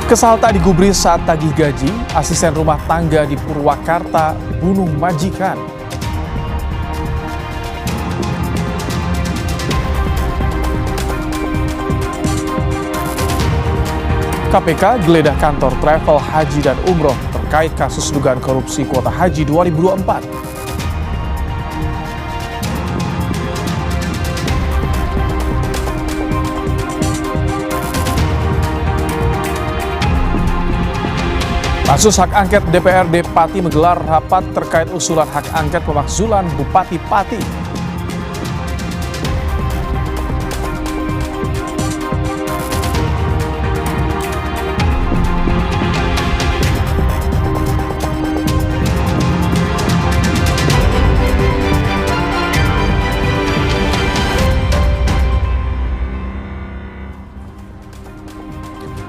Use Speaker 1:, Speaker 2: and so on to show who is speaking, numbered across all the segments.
Speaker 1: Kesal tak digubris saat tagih gaji, asisten rumah tangga di Purwakarta bunuh majikan. KPK geledah kantor travel haji dan umroh terkait kasus dugaan korupsi kuota haji 2024. Pansus Hak Angket DPRD Pati menggelar rapat terkait usulan hak angket pemakzulan Bupati Pati.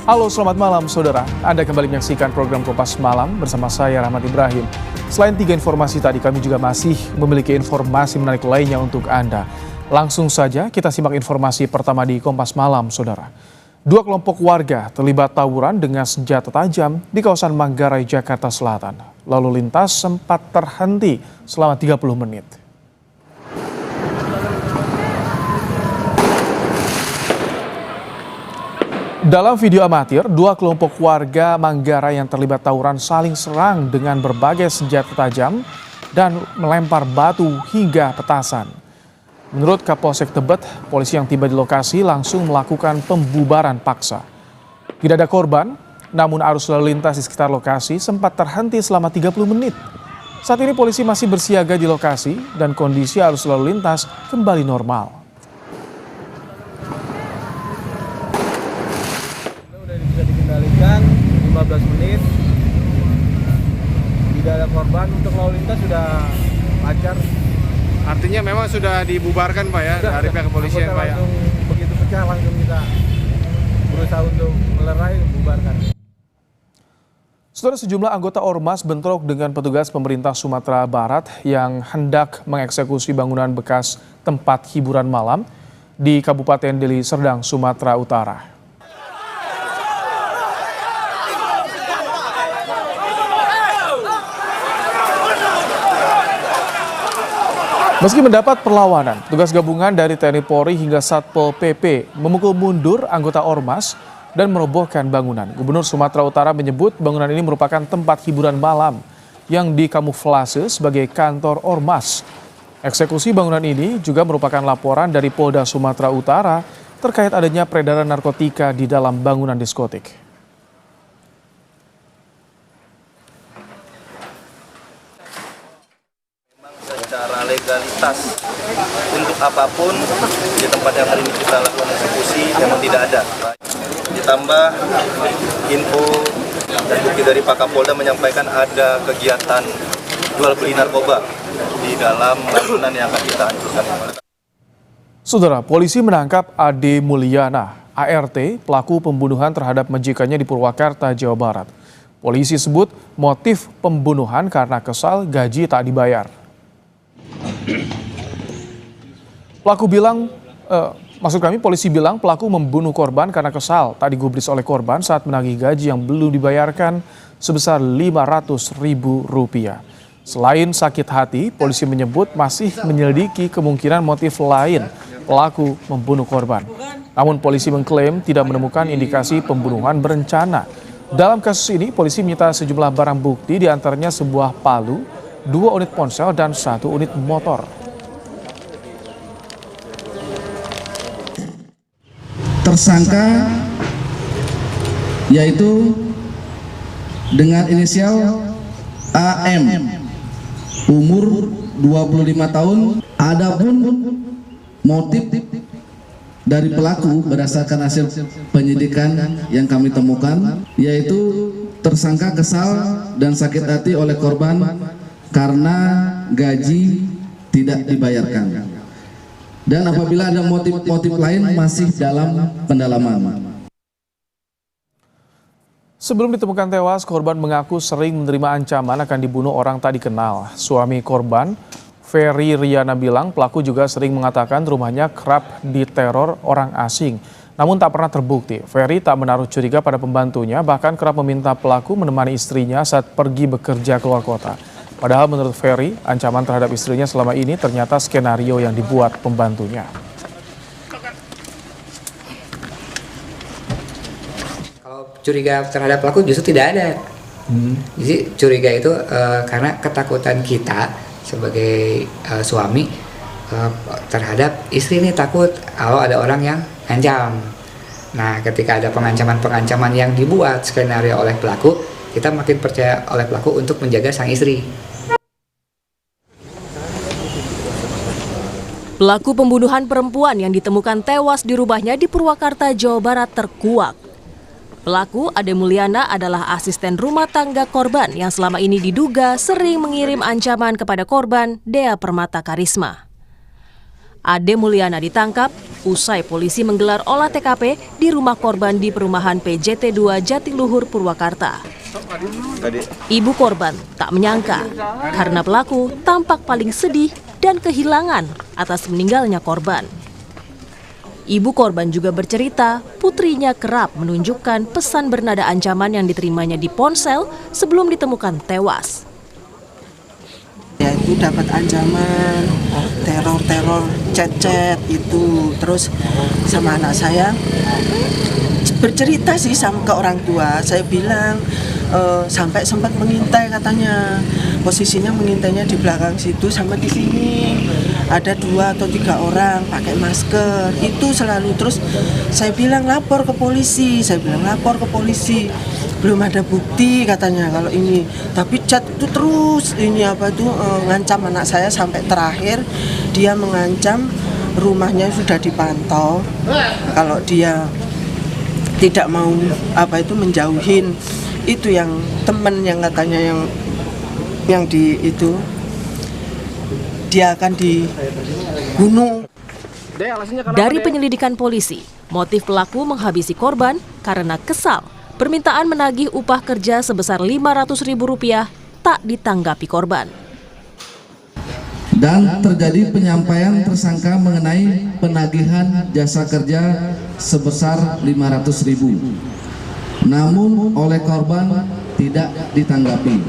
Speaker 1: Halo, selamat malam saudara. Anda kembali menyaksikan program Kompas Malam bersama saya Rahmat Ibrahim. Selain 3 informasi tadi, kami juga masih memiliki informasi menarik lainnya untuk Anda. Langsung saja kita simak informasi pertama di Kompas Malam, saudara. 2 kelompok warga terlibat tawuran dengan senjata tajam di kawasan Manggarai, Jakarta Selatan. Lalu lintas sempat terhenti selama 30 menit. Dalam video amatir, 2 kelompok warga Manggarai yang terlibat tawuran saling serang dengan berbagai senjata tajam dan melempar batu hingga petasan. Menurut Kapolsek Tebet, polisi yang tiba di lokasi langsung melakukan pembubaran paksa. Tidak ada korban, namun arus lalu lintas di sekitar lokasi sempat terhenti selama 30 menit. Saat ini polisi masih bersiaga di lokasi dan kondisi arus lalu lintas kembali normal.
Speaker 2: Bisa dikendalikan 15 menit, tidak ada korban, untuk lalu lintas sudah lancar.
Speaker 3: Artinya memang sudah dibubarkan Pak ya, dari pihak kepolisian Pak ya?
Speaker 2: Langsung begitu pecah langsung kita berusaha untuk melerai, bubarkan.
Speaker 1: Saudara, sejumlah anggota Ormas bentrok dengan petugas pemerintah Sumatera Barat yang hendak mengeksekusi bangunan bekas tempat hiburan malam di Kabupaten Deli Serdang, Sumatera Utara. Meski mendapat perlawanan, tugas gabungan dari TNI Polri hingga Satpol PP memukul mundur anggota Ormas dan merobohkan bangunan. Gubernur Sumatera Utara menyebut bangunan ini merupakan tempat hiburan malam yang dikamuflase sebagai kantor Ormas. Eksekusi bangunan ini juga merupakan laporan dari Polda Sumatera Utara terkait adanya peredaran narkotika di dalam bangunan diskotik.
Speaker 4: Secara legalitas untuk apapun di tempat yang hari ini kita lakukan eksekusi memang tidak ada. Ditambah info dan bukti dari Pak Kapolda menyampaikan ada kegiatan jual beli narkoba di dalam bangunan yang akan kita hancurkan.
Speaker 1: Saudara, polisi menangkap Ade Mulyana, ART, pelaku pembunuhan terhadap majikannya di Purwakarta, Jawa Barat. Polisi sebut motif pembunuhan karena kesal gaji tak dibayar. Polisi bilang pelaku membunuh korban karena kesal tak digubris oleh korban saat menagih gaji yang belum dibayarkan sebesar Rp500.000. Selain sakit hati, polisi menyebut masih menyelidiki kemungkinan motif lain pelaku membunuh korban. Namun polisi mengklaim tidak menemukan indikasi pembunuhan berencana. Dalam kasus ini, polisi menyita sejumlah barang bukti, diantaranya sebuah palu, 2 unit ponsel, dan 1 unit motor.
Speaker 5: Tersangka yaitu dengan inisial AM, umur 25 tahun. Adapun motif dari pelaku berdasarkan hasil penyidikan yang kami temukan, yaitu tersangka kesal dan sakit hati oleh korban karena gaji tidak dibayarkan. Dan apabila ada motif-motif lain masih dalam pendalaman.
Speaker 1: Sebelum ditemukan tewas, korban mengaku sering menerima ancaman akan dibunuh orang tak dikenal. Suami korban, Ferry Riana, bilang pelaku juga sering mengatakan rumahnya kerap diteror orang asing namun tak pernah terbukti. Ferry tak menaruh curiga pada pembantunya, bahkan kerap meminta pelaku menemani istrinya saat pergi bekerja keluar kota. Padahal menurut Ferry, ancaman terhadap istrinya selama ini ternyata skenario yang dibuat pembantunya.
Speaker 6: Kalau curiga terhadap pelaku justru tidak ada. Jadi curiga itu karena ketakutan kita sebagai suami terhadap istri ini, takut kalau ada orang yang ngancam. Nah, ketika ada pengancaman-pengancaman yang dibuat skenario oleh pelaku, kita makin percaya oleh pelaku untuk menjaga sang istri.
Speaker 7: Pelaku pembunuhan perempuan yang ditemukan tewas di rumahnya di Purwakarta, Jawa Barat terkuak. Pelaku Ade Mulyana adalah asisten rumah tangga korban yang selama ini diduga sering mengirim ancaman kepada korban Dea Permata Karisma. Ade Mulyana ditangkap usai polisi menggelar olah TKP di rumah korban di perumahan PJT 2 Jatiluhur, Purwakarta. Ibu korban tak menyangka karena pelaku tampak paling sedih dan kehilangan atas meninggalnya korban. Ibu korban juga bercerita putrinya kerap menunjukkan pesan bernada ancaman yang diterimanya di ponsel sebelum ditemukan tewas.
Speaker 8: Ya, itu dapat ancaman, teror chat itu, terus sama anak saya bercerita sih sama ke orang tua. Saya bilang sampai sempat mengintai, katanya posisinya mengintainya di belakang situ sama di sini ada 2 atau 3 orang pakai masker itu selalu. Terus saya bilang lapor ke polisi, belum ada bukti katanya kalau ini, tapi chat itu terus ini ngancam anak saya sampai terakhir dia mengancam rumahnya sudah dipantau kalau dia tidak mau menjauhin itu yang teman yang katanya yang di itu dia akan dibunuh.
Speaker 7: Dari penyelidikan polisi, motif pelaku menghabisi korban karena kesal. Permintaan menagih upah kerja sebesar Rp500.000 tak ditanggapi korban.
Speaker 5: Dan terjadi penyampaian tersangka mengenai penagihan jasa kerja sebesar 500.000. Namun oleh korban tidak ditanggapi.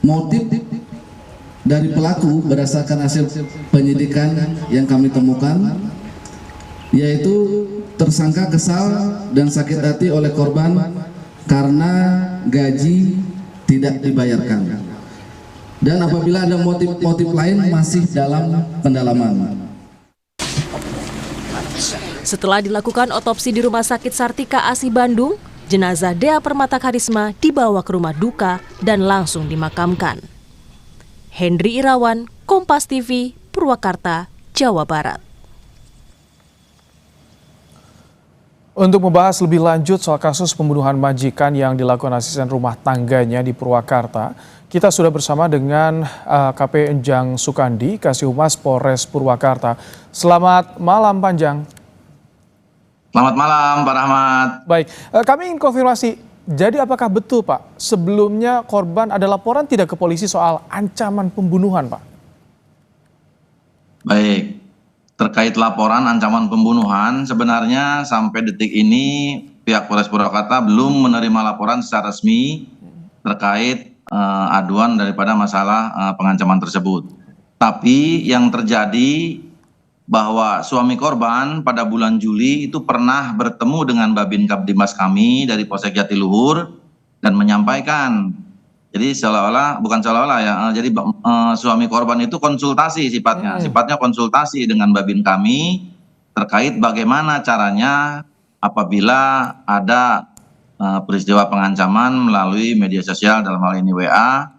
Speaker 5: Motif dari pelaku berdasarkan hasil penyidikan yang kami temukan, yaitu tersangka kesal dan sakit hati oleh korban karena gaji tidak dibayarkan. Dan apabila ada motif-motif lain masih dalam pendalaman.
Speaker 7: Setelah dilakukan otopsi di Rumah Sakit Sartika Asi Bandung, jenazah Dea Permata Karisma dibawa ke rumah duka dan langsung dimakamkan. Hendri Irawan, Kompas TV, Purwakarta, Jawa Barat.
Speaker 1: Untuk membahas lebih lanjut soal kasus pembunuhan majikan yang dilakukan asisten rumah tangganya di Purwakarta, kita sudah bersama dengan KP Enjang Sukandi, Kasih Humas Polres Purwakarta. Selamat malam, Panjang.
Speaker 4: Selamat malam, Pak Rahmat.
Speaker 1: Baik, kami ingin konfirmasi, jadi apakah betul, Pak, sebelumnya korban ada laporan tidak ke polisi soal ancaman pembunuhan, Pak?
Speaker 4: Baik, terkait laporan ancaman pembunuhan, sebenarnya sampai detik ini pihak Polres Purwakarta belum menerima laporan secara resmi terkait aduan daripada masalah pengancaman tersebut. Tapi yang terjadi bahwa suami korban pada bulan Juli itu pernah bertemu dengan Babin Kapdimas kami dari Polsek Jatiluhur dan menyampaikan, jadi jadi suami korban itu konsultasi sifatnya konsultasi dengan Babin kami terkait bagaimana caranya apabila ada peristiwa pengancaman melalui media sosial, dalam hal ini WA,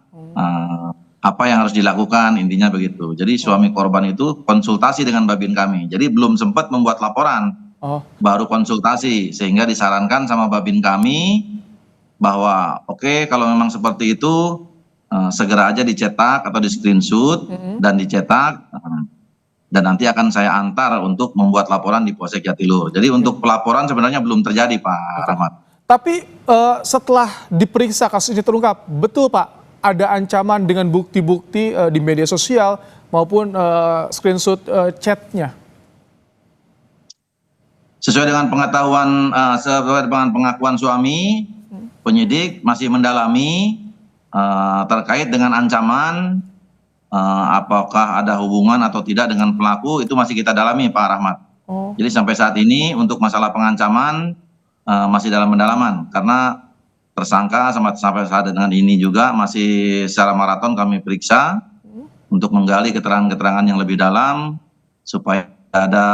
Speaker 4: apa yang harus dilakukan, intinya begitu. Jadi suami korban itu konsultasi dengan Babin kami, jadi belum sempat membuat laporan, baru konsultasi, sehingga disarankan sama Babin kami bahwa oke, kalau memang seperti itu segera aja dicetak atau di screenshot dan dicetak, dan nanti akan saya antar untuk membuat laporan di Polsek Jatiluhur. Jadi untuk pelaporan sebenarnya belum terjadi, Pak Rahmat.
Speaker 1: Tapi setelah diperiksa kasus ini terungkap, betul Pak, ada ancaman dengan bukti-bukti di media sosial maupun screenshot chatnya?
Speaker 4: Sesuai dengan sesuai dengan pengakuan suami, penyidik masih mendalami terkait dengan ancaman, apakah ada hubungan atau tidak dengan pelaku, itu masih kita dalami Pak Rahmat. Jadi sampai saat ini untuk masalah pengancaman masih dalam pendalaman, karena tersangka sampai saat dengan ini juga masih secara maraton kami periksa untuk menggali keterangan-keterangan yang lebih dalam supaya ada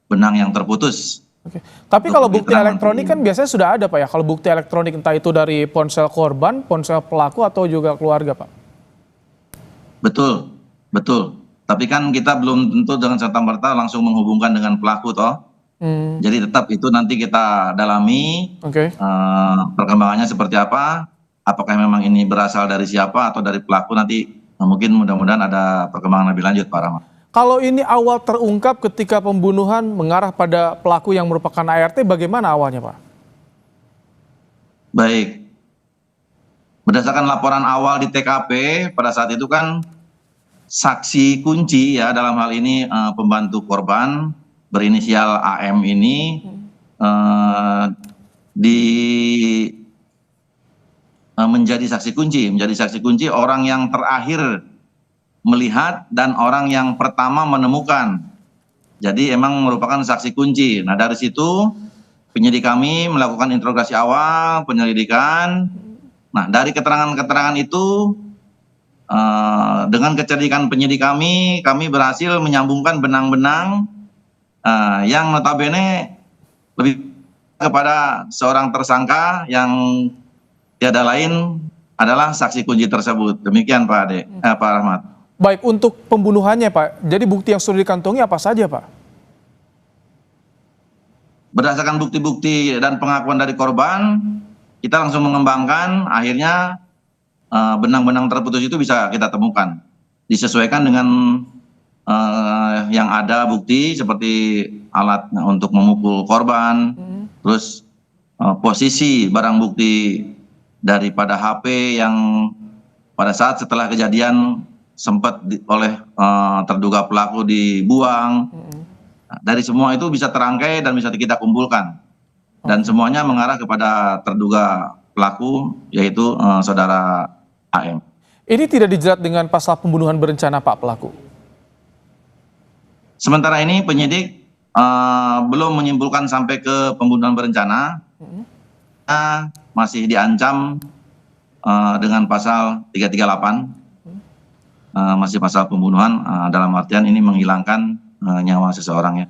Speaker 4: benang yang terputus.
Speaker 1: Oke. Tapi kalau bukti elektronik kan biasanya sudah ada Pak ya, kalau bukti elektronik entah itu dari ponsel korban, ponsel pelaku atau juga keluarga Pak?
Speaker 4: Betul, betul. Tapi kan kita belum tentu dengan serta-merta langsung menghubungkan dengan pelaku toh. Jadi tetap itu nanti kita dalami perkembangannya seperti apa, apakah memang ini berasal dari siapa atau dari pelaku, nanti mungkin mudah-mudahan ada perkembangan lebih lanjut Pak Rahmat.
Speaker 1: Kalau ini awal terungkap ketika pembunuhan mengarah pada pelaku yang merupakan ART, bagaimana awalnya Pak?
Speaker 4: Baik, berdasarkan laporan awal di TKP pada saat itu kan saksi kunci ya dalam hal ini pembantu korban berinisial AM ini menjadi saksi kunci orang yang terakhir melihat dan orang yang pertama menemukan. Jadi emang merupakan saksi kunci. Nah dari situ penyidik kami melakukan interogasi awal, penyelidikan. Nah dari keterangan-keterangan itu dengan kecerdikan penyidik kami berhasil menyambungkan benang-benang yang notabene lebih kepada seorang tersangka yang tiada lain adalah saksi kunci tersebut. Demikian Pak Rahmat.
Speaker 1: Baik, untuk pembunuhannya Pak, jadi bukti yang sudah dikantongi apa saja Pak?
Speaker 4: Berdasarkan bukti-bukti dan pengakuan dari korban, kita langsung mengembangkan, akhirnya benang-benang terputus itu bisa kita temukan. Disesuaikan dengan yang ada bukti seperti alat untuk memukul korban, terus posisi barang bukti daripada HP yang pada saat setelah kejadian sempat oleh terduga pelaku dibuang. Nah, dari semua itu bisa terangkai dan bisa kita kumpulkan. Dan semuanya mengarah kepada terduga pelaku, yaitu saudara AM.
Speaker 1: Ini tidak dijerat dengan pasal pembunuhan berencana Pak pelaku?
Speaker 4: Sementara ini penyidik belum menyimpulkan sampai ke pembunuhan berencana. Masih diancam dengan pasal 338. Masih pasal pembunuhan dalam artian ini menghilangkan nyawa seseorang ya.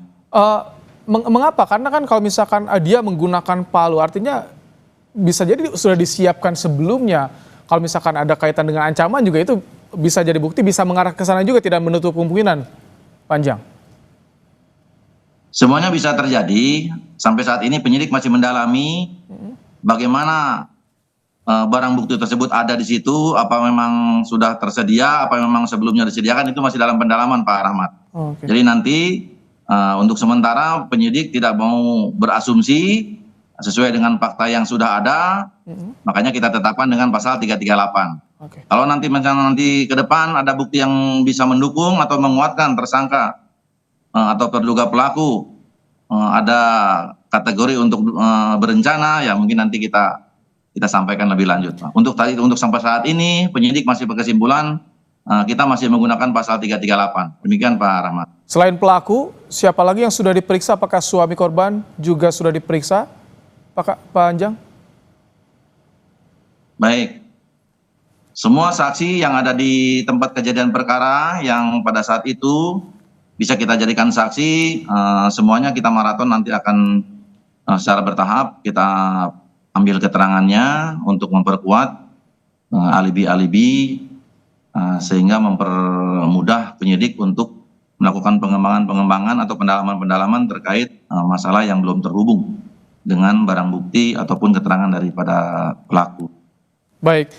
Speaker 1: Mengapa? Karena kan kalau misalkan dia menggunakan palu, artinya bisa jadi sudah disiapkan sebelumnya. Kalau misalkan ada kaitan dengan ancaman juga itu bisa jadi bukti, bisa mengarah ke sana juga, tidak menutup kemungkinan panjang.
Speaker 4: Semuanya bisa terjadi. Sampai saat ini penyidik masih mendalami bagaimana barang bukti tersebut ada di situ, apa memang sudah tersedia, apa memang sebelumnya disediakan, itu masih dalam pendalaman Pak Rahmat. Jadi nanti untuk sementara penyidik tidak mau berasumsi sesuai dengan fakta yang sudah ada, makanya kita tetapkan dengan pasal 338. Kalau nanti ke depan ada bukti yang bisa mendukung atau menguatkan tersangka atau terduga pelaku, ada kategori untuk berencana, ya mungkin nanti kita sampaikan lebih lanjut. Untuk sampai saat ini penyidik masih berkesimpulan kita masih menggunakan pasal 338. Demikian Pak Rahmat.
Speaker 1: Selain pelaku, siapa lagi yang sudah diperiksa? Apakah suami korban juga sudah diperiksa, Pak Anjang?
Speaker 4: Baik. Semua saksi yang ada di tempat kejadian perkara yang pada saat itu bisa kita jadikan saksi, semuanya kita maraton, nanti akan secara bertahap kita ambil keterangannya untuk memperkuat alibi-alibi sehingga mempermudah penyidik untuk melakukan pengembangan atau pendalaman terkait masalah yang belum terhubung dengan barang bukti ataupun keterangan daripada pelaku.
Speaker 1: Baik,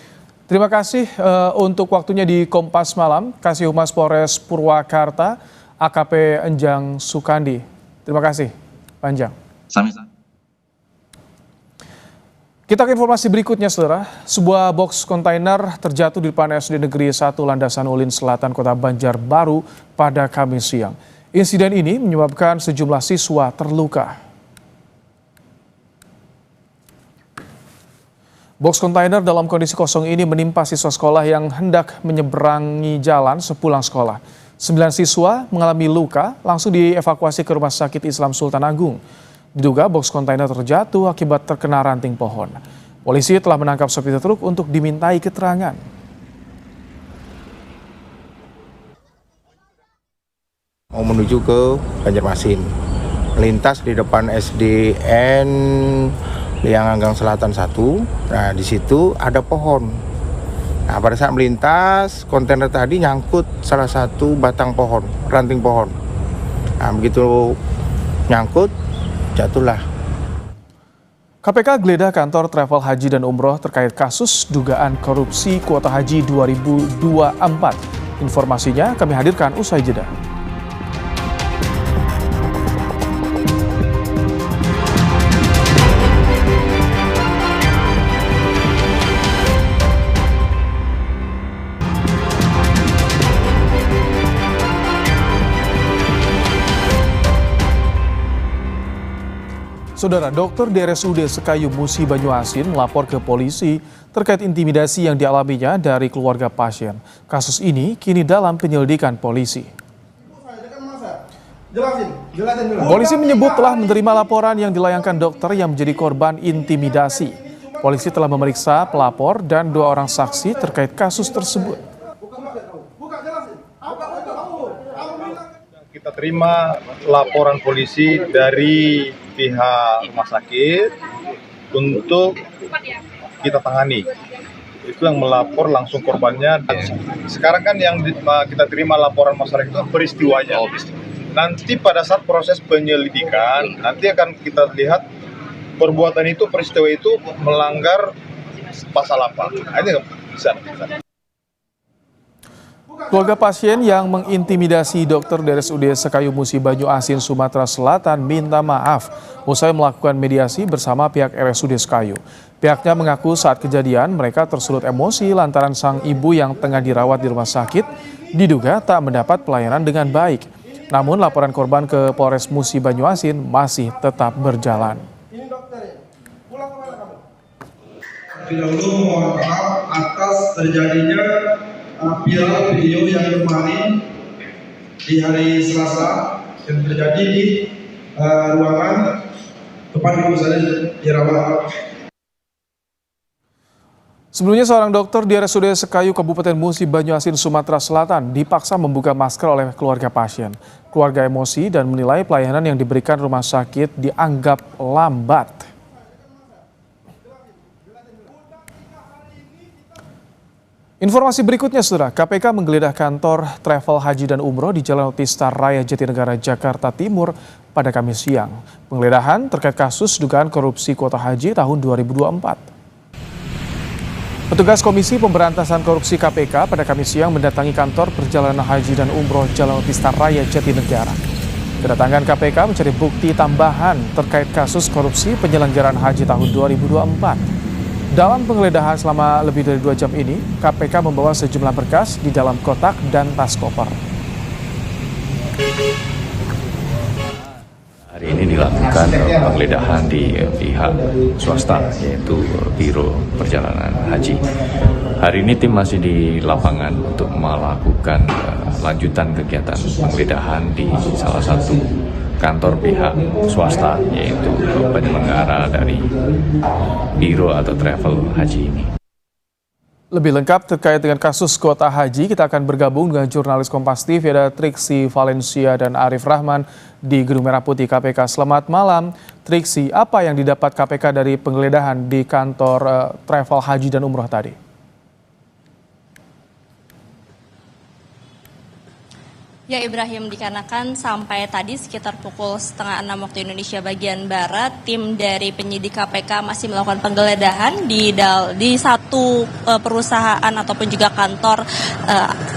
Speaker 1: terima kasih untuk waktunya di Kompas Malam, Kasih Humas Polres Purwakarta, AKP Enjang Sukandi. Terima kasih, Pak Enjang.
Speaker 4: Sami-sami.
Speaker 1: Kita ke informasi berikutnya, saudara. Sebuah box kontainer terjatuh di depan SD Negeri 1 Landasan Ulin Selatan, Kota Banjarbaru pada Kamis siang. Insiden ini menyebabkan sejumlah siswa terluka. Box kontainer dalam kondisi kosong ini menimpa siswa sekolah yang hendak menyeberangi jalan sepulang sekolah. 9 siswa mengalami luka langsung dievakuasi ke Rumah Sakit Islam Sultan Agung. Diduga box kontainer terjatuh akibat terkena ranting pohon. Polisi telah menangkap sopir truk untuk dimintai keterangan.
Speaker 9: Mau menuju ke Banjarmasin, melintas di depan SDN Lianganggang Selatan 1. Nah, di situ ada pohon. Nah, pada saat melintas, kontainer tadi nyangkut salah satu batang pohon, ranting pohon. Nah, begitu nyangkut, jatuhlah.
Speaker 1: KPK geledah kantor travel haji dan umroh terkait kasus dugaan korupsi kuota haji 2024. Informasinya kami hadirkan usai jeda. Saudara, dokter di RSUD Sekayu Musi Banyuasin melapor ke polisi terkait intimidasi yang dialaminya dari keluarga pasien. Kasus ini kini dalam penyelidikan polisi. Polisi menyebut telah menerima laporan yang dilayangkan dokter yang menjadi korban intimidasi. Polisi telah memeriksa pelapor dan 2 orang saksi terkait kasus tersebut.
Speaker 10: Kita terima laporan polisi dari pihak rumah sakit untuk kita tangani. Itu yang melapor langsung korbannya. Sekarang kan yang kita terima laporan masyarakat itu peristiwanya. Nanti pada saat proses penyelidikan, nanti akan kita lihat perbuatan itu, peristiwa itu melanggar pasal apa. Ini bisa.
Speaker 1: Keluarga pasien yang mengintimidasi dokter dari RSUD Sekayu Musi Banyuasin, Sumatera Selatan minta maaf usai melakukan mediasi bersama pihak RSUD Sekayu. Pihaknya mengaku saat kejadian mereka tersulut emosi lantaran sang ibu yang tengah dirawat di rumah sakit diduga tak mendapat pelayanan dengan baik. Namun laporan korban ke Polres Musi Banyuasin masih tetap berjalan.
Speaker 11: Dahulu mohon maaf atas terjadinya viral video yang kemarin di hari Selasa yang terjadi di ruangan tempat ibu saya dirawat.
Speaker 1: Sebelumnya seorang dokter di RSUD Sekayu Kabupaten Musi Banyuasin, Sumatera Selatan dipaksa membuka masker oleh keluarga pasien. Keluarga emosi dan menilai pelayanan yang diberikan rumah sakit dianggap lambat. Informasi berikutnya, Saudara, KPK menggeledah kantor travel haji dan umroh di Jalan Otista Raya Jatinegara, Jakarta Timur pada Kamis siang. Penggeledahan terkait kasus dugaan korupsi kuota haji tahun 2024. Petugas Komisi Pemberantasan Korupsi KPK pada Kamis siang mendatangi kantor perjalanan haji dan umroh Jalan Otista Raya Jatinegara. Kedatangan KPK mencari bukti tambahan terkait kasus korupsi penyelenggaraan haji tahun 2024. Dalam penggeledahan selama lebih dari 2 jam ini, KPK membawa sejumlah berkas di dalam kotak dan tas koper.
Speaker 12: Hari ini dilakukan penggeledahan di pihak swasta, yaitu Biro Perjalanan Haji. Hari ini tim masih di lapangan untuk melakukan lanjutan kegiatan penggeledahan di salah satu kantor pihak swasta, yaitu penyelenggara dari Biro atau Travel Haji ini.
Speaker 1: Lebih lengkap terkait dengan kasus kuota haji, kita akan bergabung dengan jurnalis Kompas TV, ada Triksi Valencia dan Arif Rahman di Gedung Merah Putih KPK. Selamat malam, Triksi. Apa yang didapat KPK dari penggeledahan di kantor travel haji dan umroh tadi?
Speaker 13: Ya Ibrahim, dikarenakan sampai tadi sekitar pukul 5:30 waktu Indonesia bagian Barat, tim dari penyidik KPK masih melakukan penggeledahan di satu perusahaan ataupun juga kantor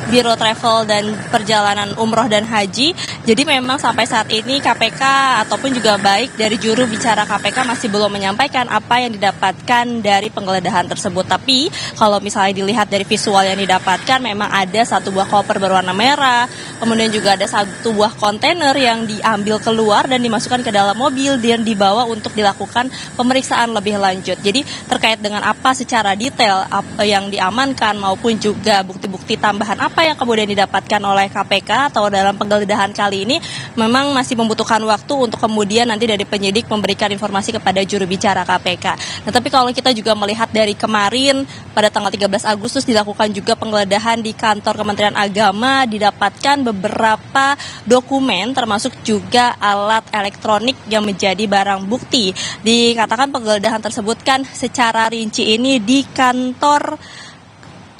Speaker 13: Biro Travel dan Perjalanan Umroh dan Haji. Jadi memang sampai saat ini KPK ataupun juga baik dari juru bicara KPK masih belum menyampaikan apa yang didapatkan dari penggeledahan tersebut. Tapi kalau misalnya dilihat dari visual yang didapatkan, memang ada satu buah koper berwarna merah, kemudian kemudian juga ada satu buah kontainer yang diambil keluar dan dimasukkan ke dalam mobil dan dibawa untuk dilakukan pemeriksaan lebih lanjut. Jadi terkait dengan apa secara detail apa yang diamankan maupun juga bukti-bukti tambahan apa yang kemudian didapatkan oleh KPK atau dalam penggeledahan kali ini memang masih membutuhkan waktu untuk kemudian nanti dari penyidik memberikan informasi kepada juru bicara KPK. Nah, tapi kalau kita juga melihat dari kemarin pada tanggal 13 Agustus dilakukan juga penggeledahan di kantor Kementerian Agama, didapatkan beberapa dokumen termasuk juga alat elektronik yang menjadi barang bukti. Dikatakan penggeledahan tersebut kan secara rinci ini di kantor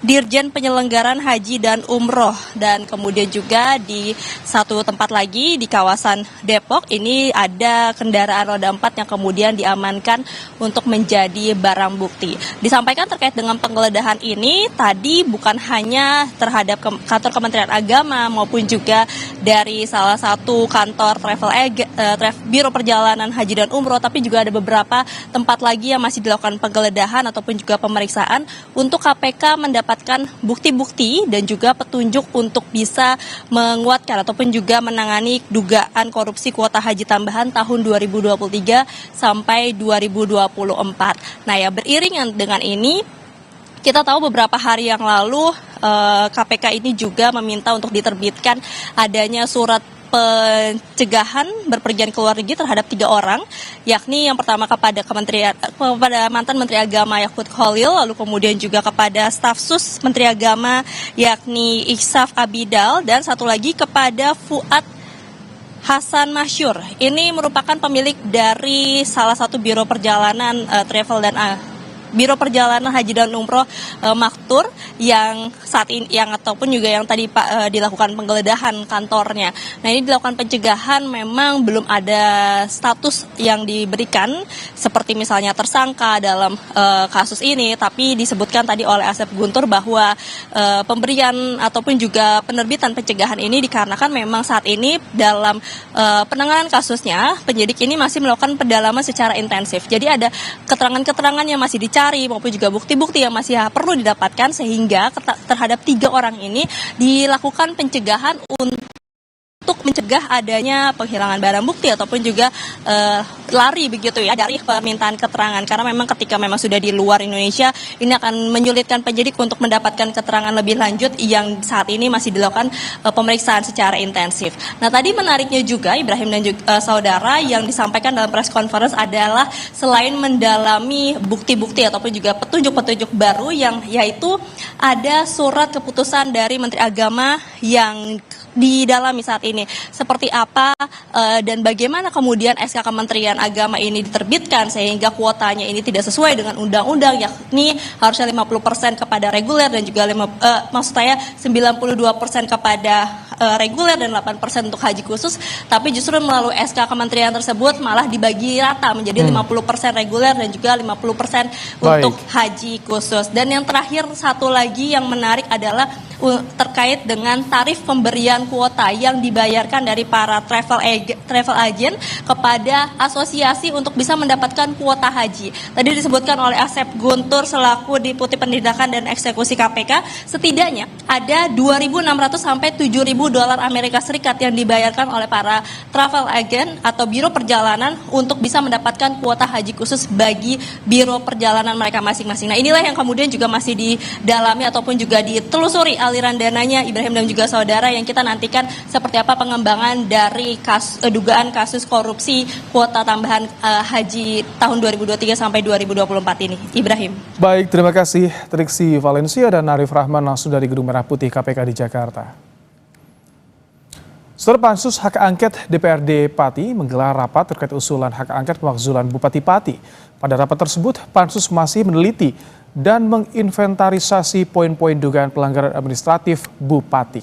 Speaker 13: Dirjen Penyelenggaraan Haji dan Umroh, dan kemudian juga di satu tempat lagi di kawasan Depok ini ada kendaraan roda 4 yang kemudian diamankan untuk menjadi barang bukti. Disampaikan terkait dengan penggeledahan ini tadi bukan hanya terhadap kantor Kementerian Agama maupun juga dari salah satu kantor Biro Perjalanan Haji dan Umroh, tapi juga ada beberapa tempat lagi yang masih dilakukan penggeledahan ataupun juga pemeriksaan untuk KPK mendapatkan bukti-bukti dan juga petunjuk untuk bisa menguatkan ataupun juga menangani dugaan korupsi kuota haji tambahan tahun 2023 sampai 2024. Nah ya, beriringan dengan ini kita tahu beberapa hari yang lalu KPK ini juga meminta untuk diterbitkan adanya surat pencegahan berpergian ke luar negeri terhadap 3 orang, yakni yang pertama kepada mantan Menteri Agama Yakut Khalil, lalu kemudian juga kepada staf sus Menteri Agama yakni Iksaf Abidal, dan satu lagi kepada Fuad Hasan Masyur. Ini merupakan pemilik dari salah satu biro perjalanan travel dan Biro Perjalanan Haji dan Umroh Maktur yang saat ini ataupun juga yang tadi dilakukan penggeledahan kantornya. Nah, ini dilakukan pencegahan, memang belum ada status yang diberikan seperti misalnya tersangka dalam kasus ini, tapi disebutkan tadi oleh Asep Guntur bahwa pemberian ataupun juga penerbitan pencegahan ini dikarenakan memang saat ini dalam penanganan kasusnya penyidik ini masih melakukan pendalaman secara intensif. Jadi ada keterangan-keterangan yang masih dicari maupun juga bukti-bukti yang masih perlu didapatkan, sehingga terhadap 3 orang ini dilakukan pencegahan untuk mencegah adanya penghilangan barang bukti ataupun juga lari begitu ya dari permintaan keterangan, karena memang ketika memang sudah di luar Indonesia ini akan menyulitkan penyidik untuk mendapatkan keterangan lebih lanjut yang saat ini masih dilakukan pemeriksaan secara intensif. Nah, tadi menariknya juga Ibrahim dan juga saudara yang disampaikan dalam press conference adalah selain mendalami bukti-bukti ataupun juga petunjuk-petunjuk baru yang yaitu ada surat keputusan dari Menteri Agama yang didalami saat ini seperti apa dan bagaimana kemudian SK Kementerian Agama ini diterbitkan sehingga kuotanya ini tidak sesuai dengan undang-undang, yakni harusnya 50% kepada reguler dan juga 92% kepada reguler dan 8% untuk haji khusus, tapi justru melalui SK Kementerian tersebut malah dibagi rata menjadi 50% reguler dan juga 50% untuk haji khusus. Dan yang terakhir satu lagi yang menarik adalah terkait dengan tarif pemberian kuota yang dibayarkan dari para travel agent kepada asosiasi untuk bisa mendapatkan kuota haji. Tadi disebutkan oleh Asep Guntur selaku Deputi Penindakan dan Eksekusi KPK, setidaknya ada 2.600 sampai 7.000 dolar Amerika Serikat yang dibayarkan oleh para travel agent atau biro perjalanan untuk bisa mendapatkan kuota haji khusus bagi biro perjalanan mereka masing-masing. Nah, inilah yang kemudian juga masih didalami ataupun juga ditelusuri aliran dananya Ibrahim dan juga saudara, yang kita nantikan seperti apa pengembangan dari dugaan kasus korupsi kuota tambahan haji tahun 2023 sampai 2024 ini. Ibrahim.
Speaker 1: Baik, terima kasih Triksi Valencia dan Arif Rahman langsung dari Gedung Merah Putih KPK di Jakarta. Saudara, Pansus Hak Angket DPRD Pati menggelar rapat terkait usulan hak angket pemakzulan Bupati Pati. Pada rapat tersebut, Pansus masih meneliti dan menginventarisasi poin-poin dugaan pelanggaran administratif Bupati.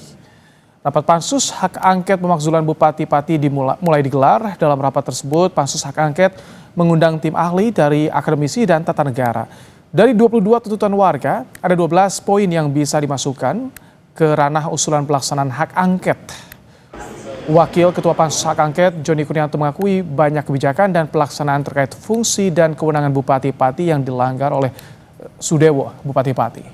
Speaker 1: Rapat Pansus Hak Angket Pemakzulan Bupati Pati mulai digelar. Dalam rapat tersebut, Pansus Hak Angket mengundang tim ahli dari akademisi dan tata negara. Dari 22 tuntutan warga, ada 12 poin yang bisa dimasukkan ke ranah usulan pelaksanaan hak angket. Wakil Ketua Pansus Hak Angket, Joni Kurnianto, mengakui banyak kebijakan dan pelaksanaan terkait fungsi dan kewenangan Bupati Pati yang dilanggar oleh Sudewo, Bupati Pati.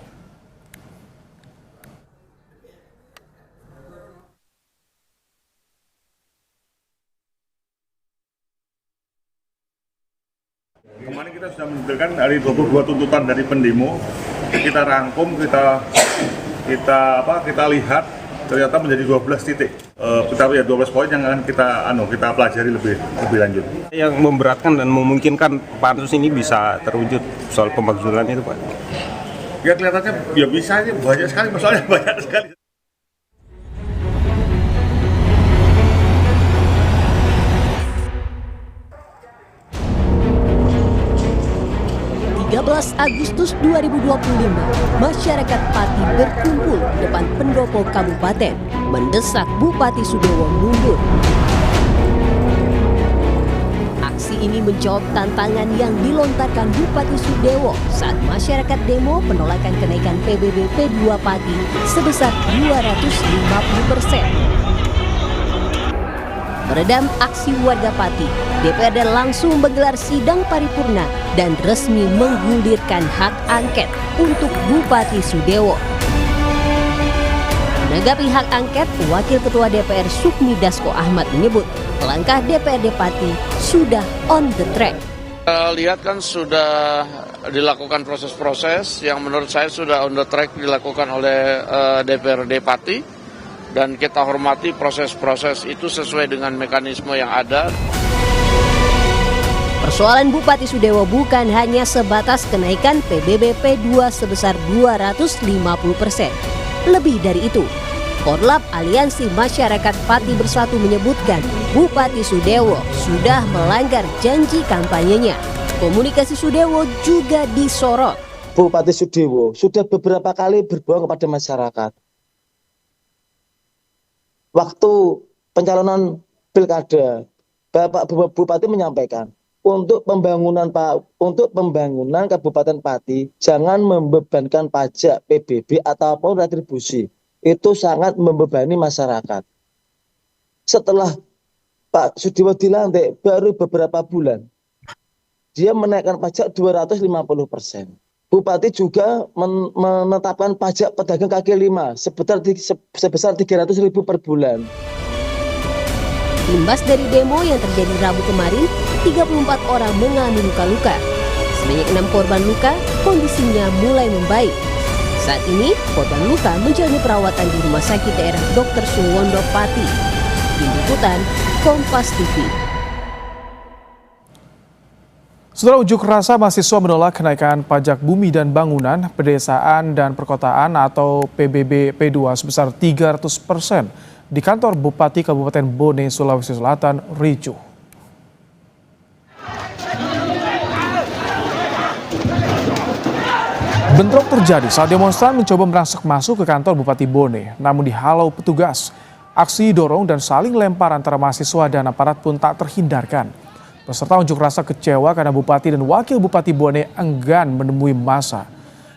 Speaker 10: kemarin kita sudah menunjukkan dari 22 tuntutan dari pendemo, kita rangkum, kita lihat ternyata menjadi 12 titik. Kita lihat 12 poin yang akan kita pelajari lebih lanjut.
Speaker 14: Yang memberatkan dan memungkinkan pansus ini bisa terwujud soal pemakzulan itu, Pak.
Speaker 10: Ya kelihatannya ya bisa, ini banyak sekali masalahnya, banyak sekali.
Speaker 7: 13 Agustus 2025, masyarakat Pati berkumpul di depan pendopo kabupaten mendesak Bupati Sudewo mundur. Aksi ini menjawab tantangan yang dilontarkan Bupati Sudewo saat masyarakat demo penolakan kenaikan PBB P2 Pati sebesar 250%. Meredam aksi warga Pati, DPRD langsung menggelar sidang paripurna dan resmi menggulirkan hak angket untuk Bupati Sudewo. Menanggapi hak angket, Wakil Ketua DPR Sukmi Dasko Ahmad menyebut langkah DPRD Pati sudah on the track.
Speaker 15: Lihat kan sudah dilakukan proses-proses yang menurut saya sudah on the track dilakukan oleh DPRD Pati. Dan kita hormati proses-proses itu sesuai dengan mekanisme yang ada.
Speaker 7: Persoalan Bupati Sudewo bukan hanya sebatas kenaikan PBB P2 sebesar 250%. Lebih dari itu, Korlap Aliansi Masyarakat Pati Bersatu menyebutkan Bupati Sudewo sudah melanggar janji kampanyenya. Komunikasi Sudewo juga disorot.
Speaker 16: Bupati Sudewo sudah beberapa kali berbohong kepada masyarakat. Waktu pencalonan pilkada, Bapak Bupati menyampaikan untuk pembangunan Kabupaten Pati jangan membebankan pajak PBB ataupun retribusi. Itu sangat membebani masyarakat. Setelah Pak Sudewo dilantik baru beberapa bulan, dia menaikkan pajak 250%. Bupati juga menetapkan pajak pedagang kaki lima sebesar 300.000 per bulan.
Speaker 7: Imbas dari demo yang terjadi Rabu kemarin, 34 orang mengalami luka-luka. Sebanyak 6 korban luka, kondisinya mulai membaik. Saat ini, korban luka menjalani perawatan di Rumah Sakit Daerah Dr. Suwondo Pati. Tim Liputan, Kompas TV.
Speaker 1: Setelah unjuk rasa mahasiswa menolak kenaikan pajak bumi dan bangunan, pedesaan dan perkotaan atau PBB P2 sebesar 300% di kantor Bupati Kabupaten Bone, Sulawesi Selatan, ricuh. Bentrok terjadi saat demonstran mencoba merangsek masuk ke kantor Bupati Bone, namun dihalau petugas. Aksi dorong dan saling lempar antara mahasiswa dan aparat pun tak terhindarkan. Peserta unjuk rasa kecewa karena Bupati dan Wakil Bupati Bone enggan menemui massa.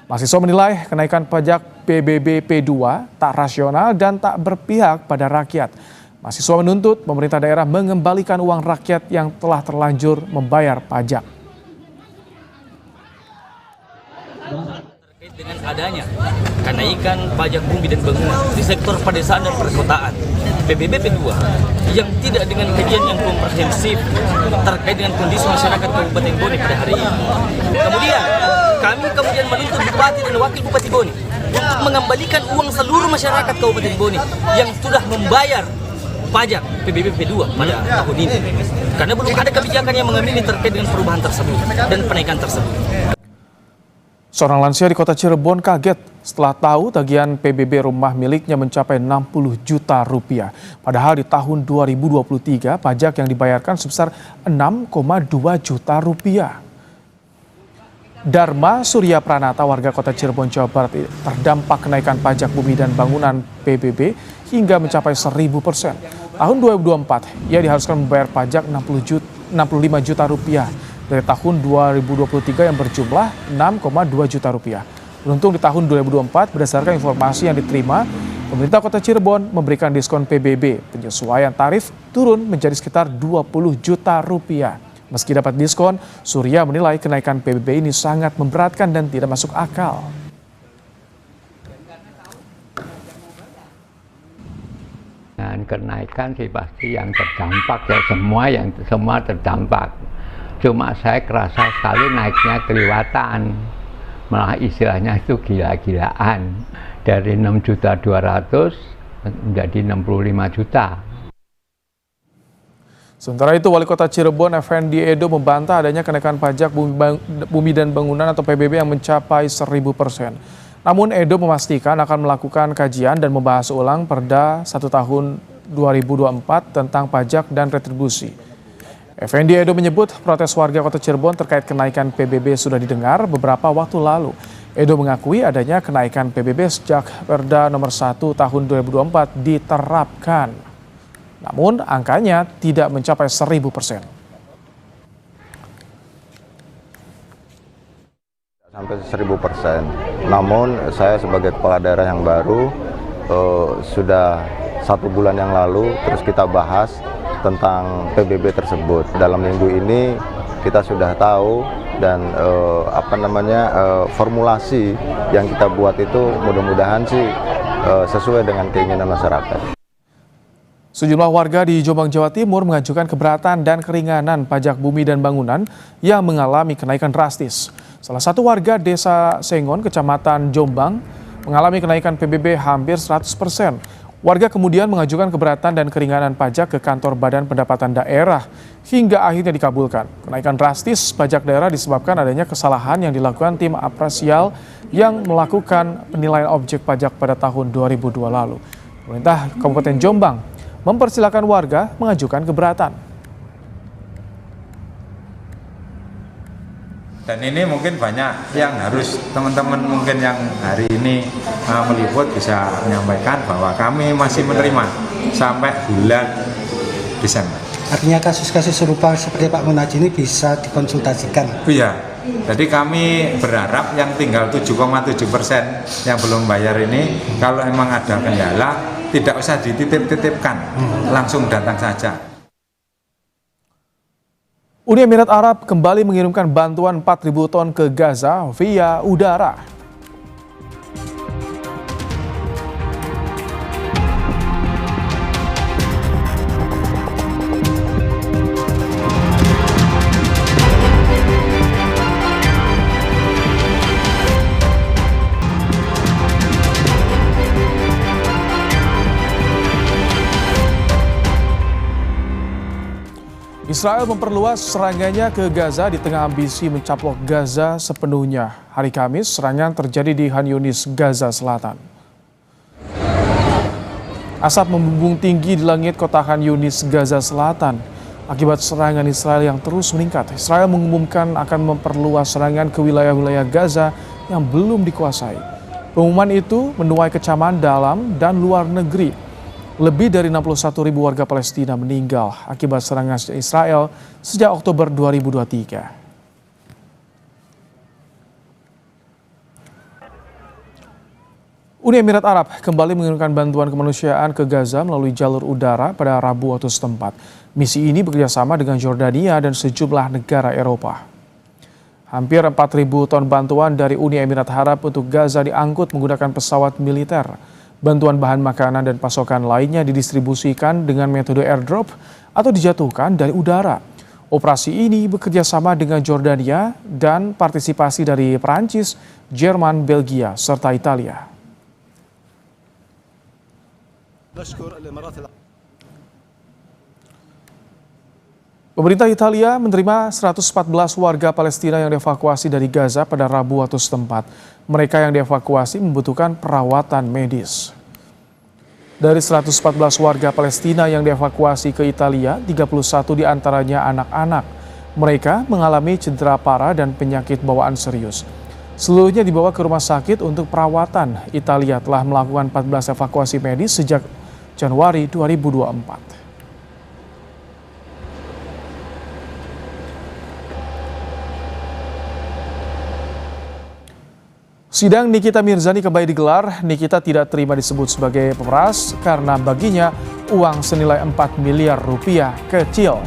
Speaker 1: Mahasiswa menilai kenaikan pajak PBB P2 tak rasional dan tak berpihak pada rakyat. Mahasiswa menuntut pemerintah daerah mengembalikan uang rakyat yang telah terlanjur membayar pajak.
Speaker 17: Terkait dengan adanya kenaikan pajak bumi dan bangunan di sektor pedesaan dan perkotaan PBB P2 yang tidak dengan kajian yang komprehensif terkait dengan kondisi masyarakat Kabupaten Bone pada hari ini. Kemudian kami menuntut Bupati dan Wakil Bupati Bone untuk mengembalikan uang seluruh masyarakat Kabupaten Bone yang sudah membayar pajak PBB P2 pada tahun ini. Karena belum ada kebijakan yang mengamini terkait dengan perubahan tersebut dan penaikan tersebut.
Speaker 1: Seorang lansia di kota Cirebon kaget setelah tahu tagihan PBB rumah miliknya mencapai 60 juta rupiah. Padahal di tahun 2023 pajak yang dibayarkan sebesar 6,2 juta rupiah. Dharma Surya Pranata, warga kota Cirebon, Jawa Barat, terdampak kenaikan pajak bumi dan bangunan PBB hingga mencapai 1000%. Tahun 2024, ia diharuskan membayar pajak 65 juta rupiah. Dari tahun 2023 yang berjumlah 6,2 juta rupiah. Beruntung di tahun 2024 berdasarkan informasi yang diterima, pemerintah kota Cirebon memberikan diskon PBB. Penyesuaian tarif turun menjadi sekitar 20 juta rupiah. Meski dapat diskon, Surya menilai kenaikan PBB ini sangat memberatkan dan tidak masuk akal.
Speaker 18: Dan kenaikan sih pasti yang terdampak ya semua terdampak. Cuma saya kerasa sekali naiknya kelewatan, malah istilahnya itu gila-gilaan. Dari 6.200.000 menjadi 65 juta.
Speaker 1: Sementara itu, Wali Kota Cirebon Effendi Edo membantah adanya kenaikan pajak bumi dan bangunan atau PBB yang mencapai 1000%. Namun Edo memastikan akan melakukan kajian dan membahas ulang Perda 1 tahun 2024 tentang pajak dan retribusi. Effendi Edo menyebut protes warga Kota Cirebon terkait kenaikan PBB sudah didengar beberapa waktu lalu. Edo mengakui adanya kenaikan PBB sejak Perda nomor 1 tahun 2024 diterapkan. Namun angkanya tidak mencapai 1000%.
Speaker 19: Sampai 1000%. Namun saya sebagai kepala daerah yang baru sudah 1 bulan yang lalu terus kita bahas tentang PBB tersebut. Dalam minggu ini kita sudah tahu dan formulasi yang kita buat itu mudah-mudahan sih sesuai dengan keinginan masyarakat.
Speaker 1: Sejumlah warga di Jombang, Jawa Timur mengajukan keberatan dan keringanan pajak bumi dan bangunan yang mengalami kenaikan drastis. Salah satu warga Desa Sengon, Kecamatan Jombang, mengalami kenaikan PBB hampir 100%. Warga kemudian mengajukan keberatan dan keringanan pajak ke kantor Badan Pendapatan Daerah hingga akhirnya dikabulkan. Kenaikan drastis pajak daerah disebabkan adanya kesalahan yang dilakukan tim apresial yang melakukan penilaian objek pajak pada tahun 2002 lalu. Pemerintah Kabupaten Jombang mempersilakan warga mengajukan keberatan.
Speaker 20: Dan ini mungkin banyak yang harus teman-teman mungkin yang hari ini meliput bisa menyampaikan bahwa kami masih menerima sampai bulan Desember.
Speaker 21: Artinya kasus-kasus serupa seperti Pak Munaji ini bisa dikonsultasikan?
Speaker 20: Iya, jadi kami berharap yang tinggal 7,7% yang belum bayar ini kalau emang ada kendala tidak usah dititip-titipkan, langsung datang saja.
Speaker 1: Uni Emirat Arab kembali mengirimkan bantuan 4.000 ton ke Gaza via udara. Israel memperluas serangannya ke Gaza di tengah ambisi mencaplok Gaza sepenuhnya. Hari Kamis, serangan terjadi di Khan Yunis, Gaza Selatan. Asap membumbung tinggi di langit kota Khan Yunis, Gaza Selatan. Akibat serangan Israel yang terus meningkat, Israel mengumumkan akan memperluas serangan ke wilayah-wilayah Gaza yang belum dikuasai. Pengumuman itu menuai kecaman dalam dan luar negeri. Lebih dari 61.000 warga Palestina meninggal akibat serangan Israel sejak Oktober 2023. Uni Emirat Arab kembali mengirimkan bantuan kemanusiaan ke Gaza melalui jalur udara pada Rabu waktu setempat. Misi ini bekerjasama dengan Jordania dan sejumlah negara Eropa. Hampir 4.000 ton bantuan dari Uni Emirat Arab untuk Gaza diangkut menggunakan pesawat militer. Bantuan bahan makanan dan pasokan lainnya didistribusikan dengan metode airdrop atau dijatuhkan dari udara. Operasi ini bekerja sama dengan Jordania dan partisipasi dari Perancis, Jerman, Belgia, serta Italia. Pemerintah Italia menerima 114 warga Palestina yang dievakuasi dari Gaza pada Rabu waktu setempat. Mereka yang dievakuasi membutuhkan perawatan medis. Dari 114 warga Palestina yang dievakuasi ke Italia, 31 diantaranya anak-anak. Mereka mengalami cedera parah dan penyakit bawaan serius. Seluruhnya dibawa ke rumah sakit untuk perawatan. Italia telah melakukan 14 evakuasi medis sejak Januari 2024. Sidang Nikita Mirzani kembali digelar. Nikita tidak terima disebut sebagai pemeras karena baginya uang senilai 4 miliar rupiah kecil.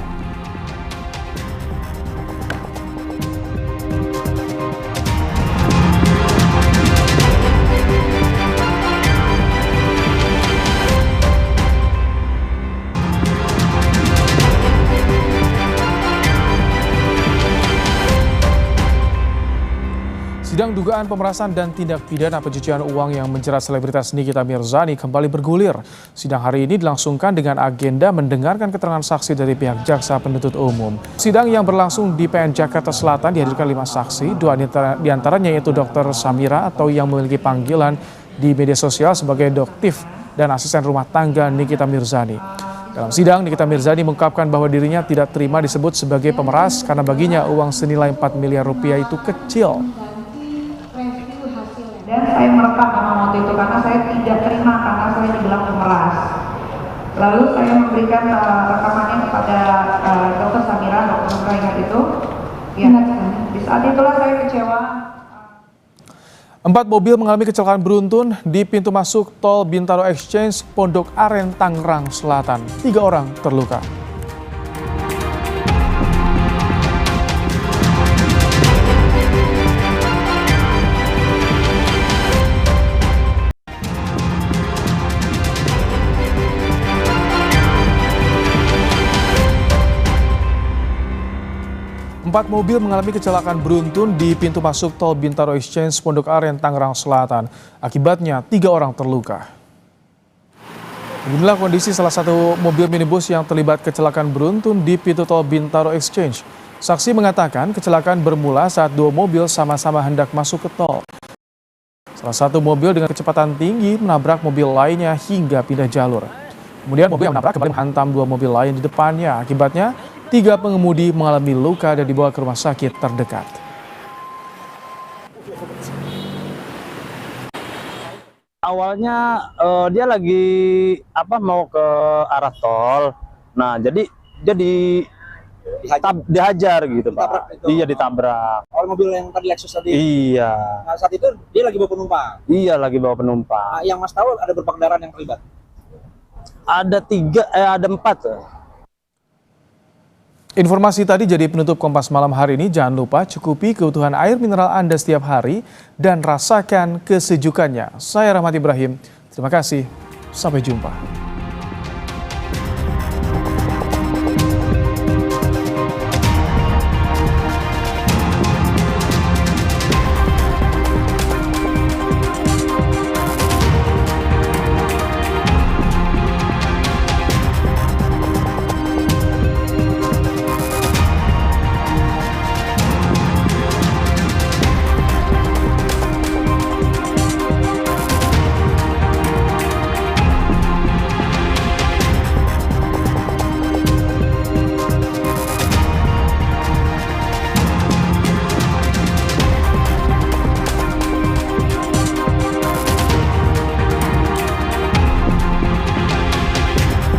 Speaker 1: Sidang dugaan pemerasan dan tindak pidana pencucian uang yang menjerat selebritas Nikita Mirzani kembali bergulir. Sidang hari ini dilangsungkan dengan agenda mendengarkan keterangan saksi dari pihak jaksa penuntut umum. Sidang yang berlangsung di PN Jakarta Selatan dihadirkan 5 saksi, 2 diantaranya yaitu Dr. Samira atau yang memiliki panggilan di media sosial sebagai Doktif dan asisten rumah tangga Nikita Mirzani. Dalam sidang, Nikita Mirzani mengungkapkan bahwa dirinya tidak terima disebut sebagai pemeras karena baginya uang senilai 4 miliar rupiah itu kecil.
Speaker 3: Dan saya merekam memang waktu itu karena saya tidak terima karena saya dibilang pemeras. Lalu saya memberikan rekamannya kepada Dr. Samira, Dr. Samira itu. Ya, di saat itulah saya kecewa.
Speaker 1: 4 mobil mengalami kecelakaan beruntun di pintu masuk tol Bintaro Exchange, Pondok Aren, Tangerang Selatan. 3 orang terluka. Empat mobil mengalami kecelakaan beruntun di pintu masuk tol Bintaro Exchange, Pondok Aren, Tangerang Selatan. Akibatnya 3 orang terluka. Inilah kondisi salah satu mobil minibus yang terlibat kecelakaan beruntun di pintu tol Bintaro Exchange. Saksi mengatakan kecelakaan bermula saat 2 mobil sama-sama hendak masuk ke tol. Salah satu mobil dengan kecepatan tinggi menabrak mobil lainnya hingga pindah jalur. Kemudian mobil yang menabrak kembali menghantam 2 mobil lain di depannya. Akibatnya 3 pengemudi mengalami luka dan dibawa ke rumah sakit terdekat.
Speaker 22: Awalnya dia lagi mau ke arah tol. Nah, jadi dia dihajar gitu, Pak. Iya, ditabrak.
Speaker 23: Oleh mobil yang tadi Lexus tadi.
Speaker 22: Iya.
Speaker 23: Nah, saat itu dia lagi bawa penumpang.
Speaker 22: Iya, lagi bawa penumpang.
Speaker 23: Nah, yang Mas tahu ada berapa kendaraan yang terlibat?
Speaker 22: Ada 4.
Speaker 1: Informasi tadi jadi penutup Kompas Malam hari ini. Jangan lupa cukupi kebutuhan air mineral Anda setiap hari dan rasakan kesejukannya. Saya Rahmat Ibrahim. Terima kasih. Sampai jumpa.